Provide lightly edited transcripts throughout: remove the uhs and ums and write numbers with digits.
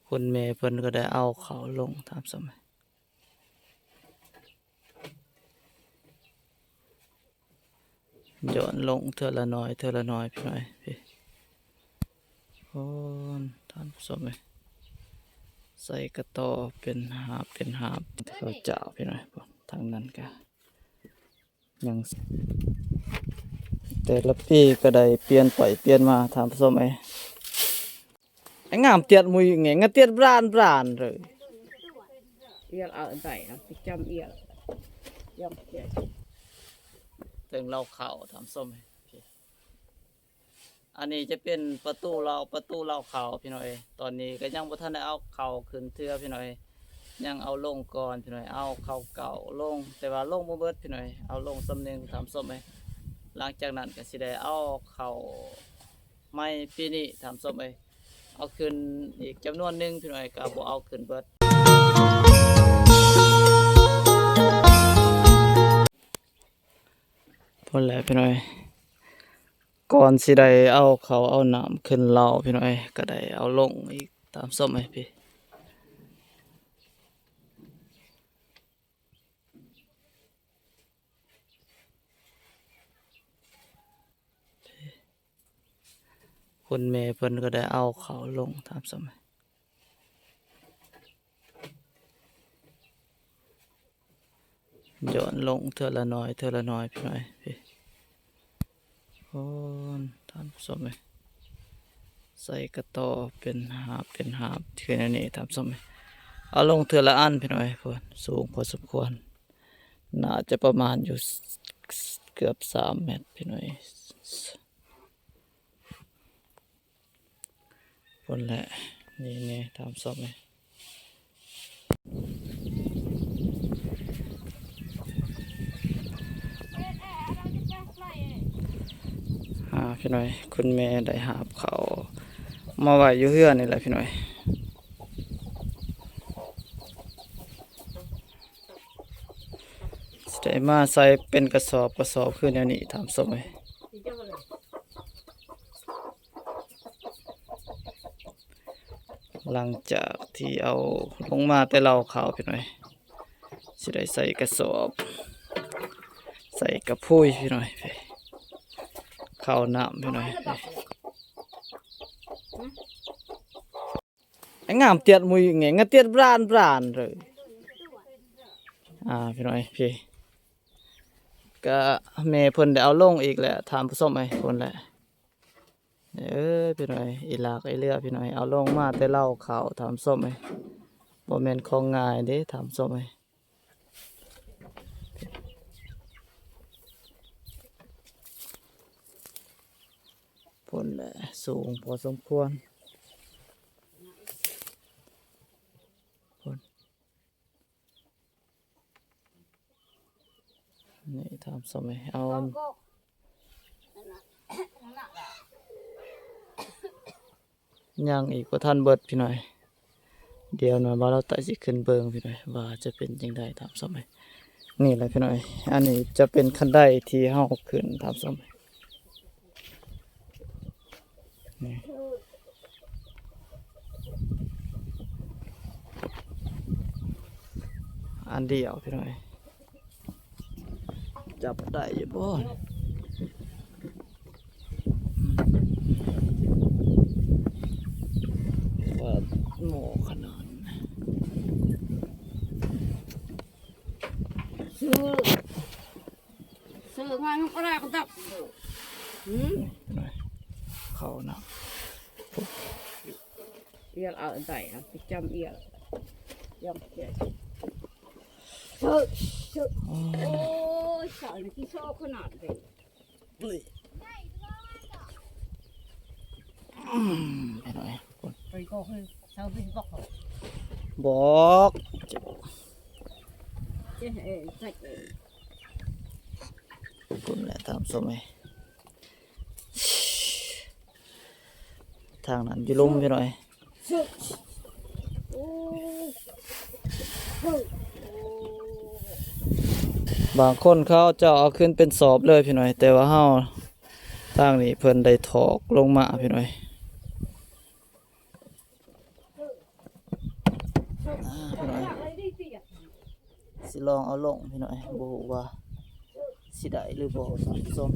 คุณเมย์เพิ่นก็ได้เอาเขาลงตามสมัยย้อนลงเทื่อละน้อยพี่น้อยพี่โอ้ตามสมัยใส่กระต่อเป็นหาบเขาเจ้าพี่น้อยทางนั้นก็ยังแต่ละปีก็ได้เปลี่ยนไปเปลี่ยนมาตามสมัยไอ้งามเตียดมุยไงงาเตียดบรานเลย Yêu ở vậy nó cái châm yêu dòng kia ถึงเราเข่าทำส้มพี่อันนี้จะเป็นประตูเราเข่าพี่น้อยตอนนี้ก็ยังบ่ทันได้เอาเข่าขึ้นเทือพี่น้อยยังเอาลงก่อนพี่น้อยเอาเข่าเก่าลงแต่ว่าลงบ่เบิดพี่น้อยเอาลงสำนึงทำส้มหลังจากนั้นก็สิได้เอาเข่าไม้ปีนี้ทำส้มเอาขึ้นอีกจำนวนหนึ่งพี่น้อยก็บ่เอาขึ้นเบิดพอแล้วพี่น้อยก่อนสิได้เอาเขาเอาน้ำขึ้นเราพี่น้อยก็ได้เอาลงอีกตามส้มพี่คุณเมย์เพิ่นก็ได้เอาเขาลงตามส้มย้อนลงเทื่อละน้อยพี่น้อยพี่โอ้ตามส้มใส่กระต่อเป็นหาบคืออันนี้ตามส้มเอาลงเทื่อละอันพี่น้อยเพิ่นสูงพอสมควรน่าจะประมาณอยู่เกือบ3 เมตรพี่น้อยคนแหละนี่ตามส้มพี่น้อยคุณแม่ได้หาบเขามาไว้อยู่เฮือนนี่แหละพี่น้อยได้มาใส่เป็นกระสอบขึ้นแนวนี้ทำสมัยหลังจากที่เอาลงมาแต่เราเขาพี่น้อยสิได้ใส่กระสอบใส่กระพุ้ยพี่น้อยเข้าน้ำพี่น้อยไอ้งามเตียดมุยไงงาเตียดบรานเลยพี่น้อยพี่ก็เมย์เพิ่นได้เอาลงอีกแหละถามผู้ชมไอ้คนแหละพี่น้อยอีหลากไอเรือพี่น้อยเอาลงมาแต่เล่าข่าวถามส้มบ่แม่นของง่ายเด้ถามส้มผลแหละสูงพอสมควรนี่ทำสมัยเอายังอีกว่าท่านเบิดพี่หน่อยเดี๋ยวหน่อยว่าเราตัดสิขึ้นเบิงพี่หน่อยว่าจะเป็นยังไงทำสมัยนี่แหละพี่หน่อยอันนี้จะเป็นคันไดที่เฮาขึ้นทำสมัยนี่อันเดียวพี่หน่อยจับได้อยู่บ่ว่าหมอขนาดซื้องานก็ได้ก็ตับเขานะ Yêu ở vậy nó cái châm yêu dòng kia sợ ôi sợ là cái số có nọ vậy rồi cô hơi sao bên bọc hả บอกchứ sạch ผมแหละตามสมัยทางนั้นอยู่ลุ่มพี่หน่อยบางคนเขาจะเอาขึ้นเป็นสอบเลยพี่หน่อยแต่ว่าเฮาทางนี้เพิ่นได้ถอกลงมาพี่หน่อย พี่น้อยสิลองเอาลงพี่น้อยบ่ฮู้ว่าสิได้หรือบ่ท่านผู้ชม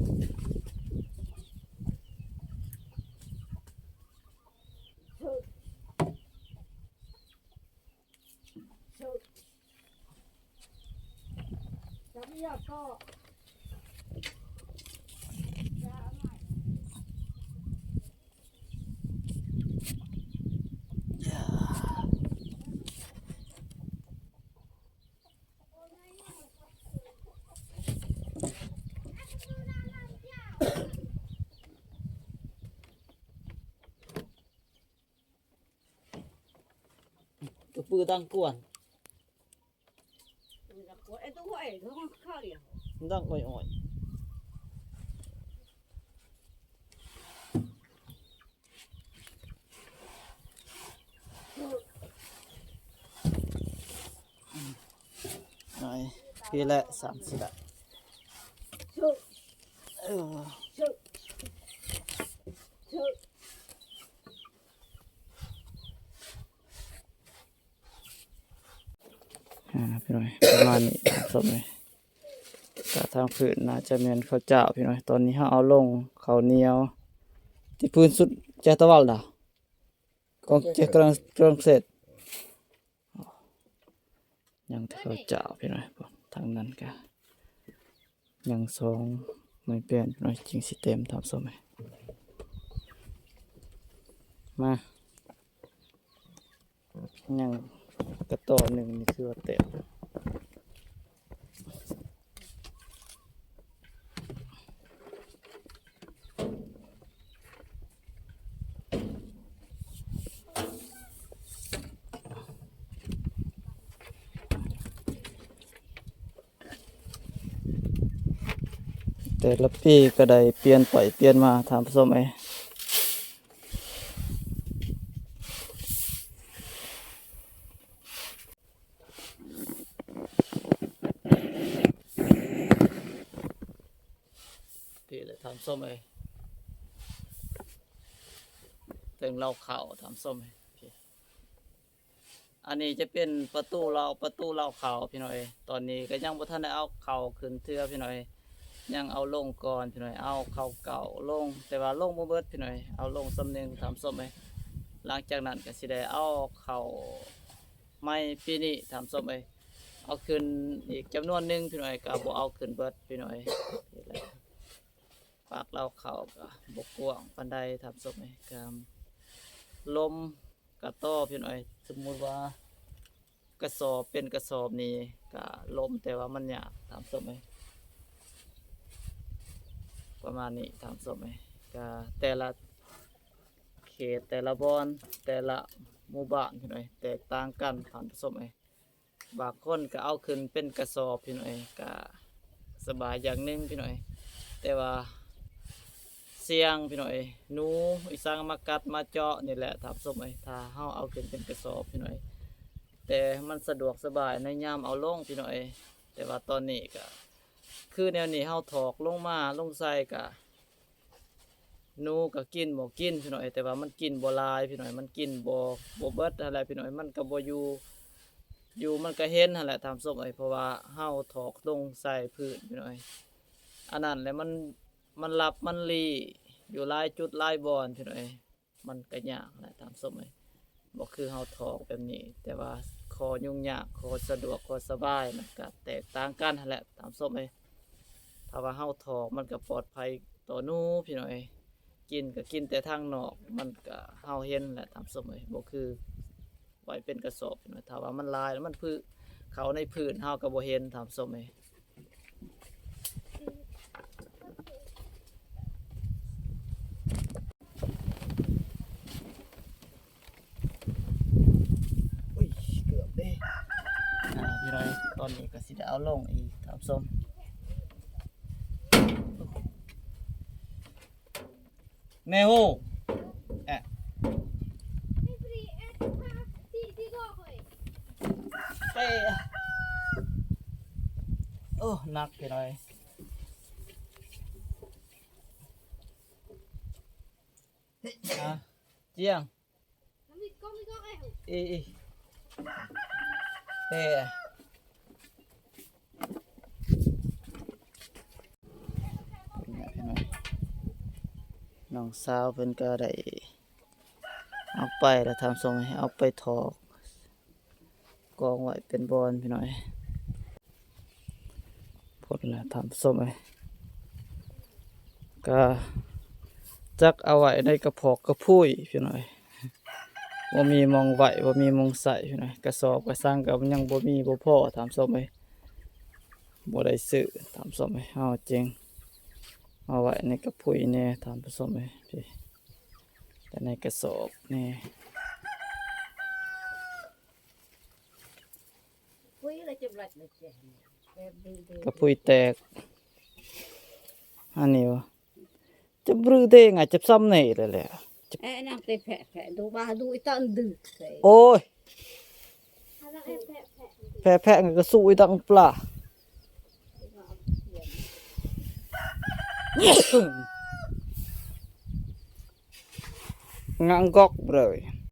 กระปือตั้งกวนตั้งอ่อยๆหน่อยพี่แหละ3สิได้เออพี่น้อยประมาณนี้สมเลยแต่ทางพื้นน่าจะแม่นข้าวเจ้าพี่น้อยตอนนี้เฮาเอาลงข้าวเหนียวที่พื้นสุดแจตะวันดาวกองแจกำลังเสร็จยังข้าวเจ้าพี่น้อยทางนั้นก็ยัง2ไม่เปลี่ยนพี่น้อยจริงสิเต็มทำสมเลยมายังกระต่อหนึ่งนี่คือว่าเต็มแต่ละปีก็ได้เปลี่ยนไปเปลี่ยนมาทำสมเลยพี่เลยทำส้มเลยเติมเหล้าขาวทำส้มเลยพี่อันนี้จะเป็นประตูเหล้าขาวพี่น้อยตอนนี้ก็ยังบ่ทันได้เอาเข่าขึ้นเทือพี่น้อยยังเอาลงก่อนพี่น้อยเอาเข่าเก่าลงแต่ว่าลงบ่เบิดพี่น้อยเอาลงสำเนึงทำส้มเลยหลังจากนั้นก็สิได้เอาเข่าไม้ปีนี้ทำส้มเลยเอาขึ้นอีกจำนวนหนึ่งพี่น้อยก็บ่เอาขึ้นเบิดพี่น้อยปากเราเข้าก็บกกว้างปานใดทำศพไหมกลมกระต้อพี่น้อยสมมุติว่ากระสอบเป็นกระสอบนี้ก็ลมแต่ว่ามันยากทำศพไหมประมาณนี้ทำศพไหมก็แต่ละเขตแต่ละบอนแต่ละหมู่บ้านพี่น้อยแตกต่างกันทำศพไหมบางคนก็เอาขึ้นเป็นกระสอบพี่น้อยก็สบายอย่างหนึงพี่น้อยแต่ว่าเสียงพี่น้อยหนูอีสางมากัดมาเจาะนี่แหละทับสมัยถ้าเฮาเอาขึ้นเป็นกระสอบพี่น้อยแต่มันสะดวกสบายในยามเอาลงพี่น้อยแต่ว่าตอนนี้ก็คือแนวนี้เฮาถอกลงมาลงใส่ก็หนูก็กินบ่กินพี่น้อยแต่ว่ามันกินบ่หลายพี่น้อยมันกินบ่เบิดอะไรพี่น้อยมันก็บ่อยู่มันก็เห็นนั่นแหละทำสมัยเพราะว่าเฮาถอกลงใส่พื้นพี่น้อยอันนั้นแหละมันหลับมันลีอยู่หลายจุดหลายบอนพี่น้อยมันก็ยากแหละตามสมัยบ่คือเฮาถอกแบบนี้แต่ว่าคอยุ่งยากคอสะดวกคอสบายมันก็แตกต่างกันนั่นแหละตามสมัยถ้าว่าเฮาถอกมันก็ปลอดภัยต่อหนูพี่น้อยกินก็กินแต่ทางนอกมันก็เฮาเห็นแหละตามสมัยบ่คือไว้เป็นกระสอบพี่น้อยถ้าว่ามันลายแล้วมันพื้นเขาในพื้นเฮาก็บ่เห็นตามสมัยพี่น้อยตอนนี้ก็สิได้เอาลงอีกครับส้มแม่ฮู้แอะไปโอ้หนักพี่น้อยเจียงอี เฮ้น้องสาวเพิ่นก็ได้เอาไปแล้วทำทรงให้เอาไปถอกกองไว้เป็นบอนพี่น้อยพดแล้วทำส้มไว้ก็จักเอาไว้ในกระเพาะกระพุ้ยพี่น้อยบ่มีมองไว้บ่มีมองใส่พี่น้อยกระสอบกระสังก็ยังบ่มีบ่พอทำส้มไว้บ่ได้ซื้อทำส้มไว้เอาจริงเอาไว้ในกระพุ้ยแน่ทำส้มไว้พี่แต่ในกระสอบแน่ Quý là chụp lạch được trẻ. Em đi đi. กระพุ้ยแตกอันนี้วะจะบรื้อได้ไงจะซ้ำนี่เลยแหละ Ê, nàng tê phẹ phẹ, đu ba đu ít tận đực. โอ้ยแพะๆก็สู้อีดังปลา งังกอกเลย